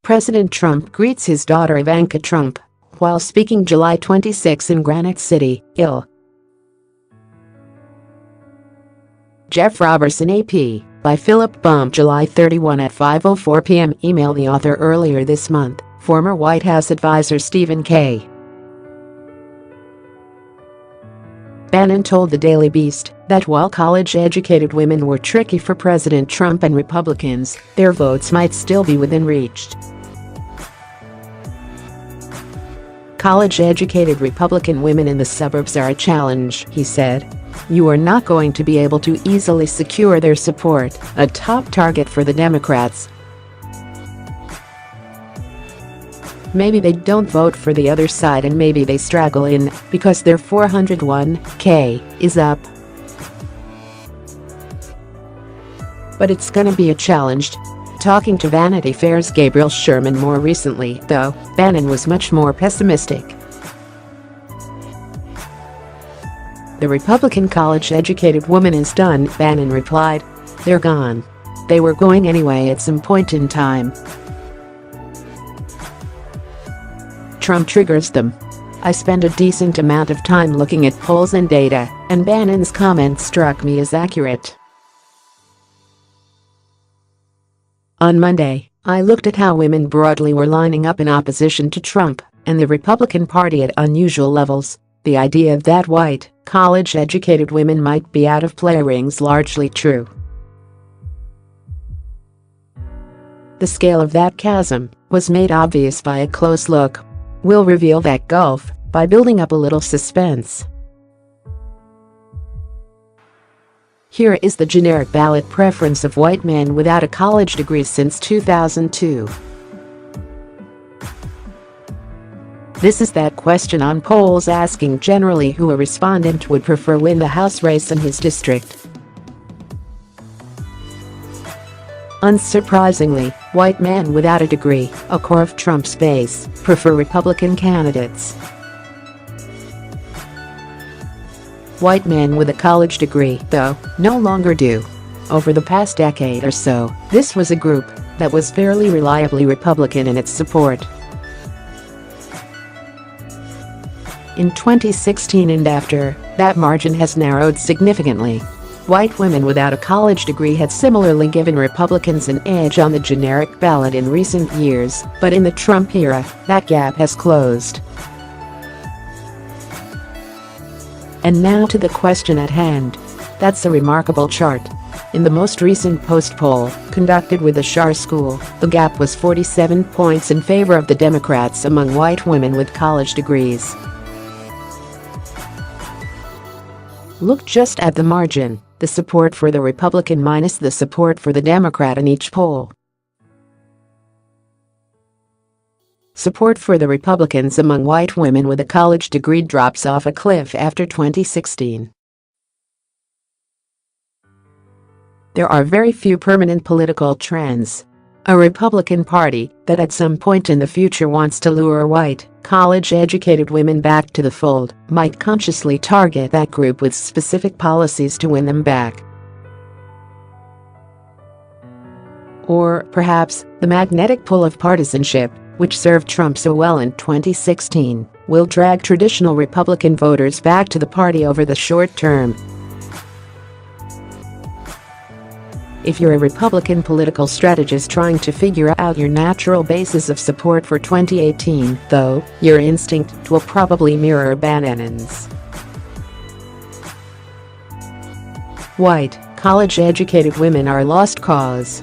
President Trump greets his daughter Ivanka Trump while speaking July 26 in Granite City, Ill. Jeff Robertson AP, by Philip Baum, July 31 at 5:04 p.m. Email the author earlier this month, former White House advisor Stephen K. Bannon told the Daily Beast that while college-educated women were tricky for President Trump and Republicans, their votes might still be within reach. College-educated Republican women in the suburbs are a challenge, he said. You are not going to be able to easily secure their support, a top target for the Democrats. Maybe they don't vote for the other side and maybe they straggle in because their 401k is up. But it's gonna be a challenge. Talking to Vanity Fair's Gabriel Sherman more recently, though, Bannon was much more pessimistic. The Republican college-educated woman is done, Bannon replied. They're gone. They were going anyway at some point in time. Trump triggers them. I spend a decent amount of time looking at polls and data, and Bannon's comment struck me as accurate. On Monday, I looked at how women broadly were lining up in opposition to Trump and the Republican Party at unusual levels. The idea that white, college-educated women might be out of play rings largely true. The scale of that chasm was made obvious by a close look. We'll reveal that gulf by building up a little suspense. Here is the generic ballot preference of white men without a college degree since 2002. This is that question on polls asking generally who a respondent would prefer win the House race in his district. Unsurprisingly, white men without a degree, a core of Trump's base, prefer Republican candidates. White men with a college degree, though, no longer do. Over the past decade or so, this was a group that was fairly reliably Republican in its support. In 2016 and after, that margin has narrowed significantly. White women without a college degree had similarly given Republicans an edge on the generic ballot in recent years, but in the Trump era, that gap has closed. And now to the question at hand. That's a remarkable chart. In the most recent Post poll, conducted with the Schar School, the gap was 47 points in favor of the Democrats among white women with college degrees. Look just at the margin, the support for the Republican minus the support for the Democrat in each poll. Support for the Republicans among white women with a college degree drops off a cliff after 2016. There are very few permanent political trends. A Republican Party that at some point in the future wants to lure white, college-educated women back to the fold might consciously target that group with specific policies to win them back. Or, perhaps, the magnetic pull of partisanship, which served Trump so well in 2016, will drag traditional Republican voters back to the party over the short term. If you're a Republican political strategist trying to figure out your natural basis of support for 2018, though, your instinct will probably mirror Bannon's. White, college-educated women are a lost cause.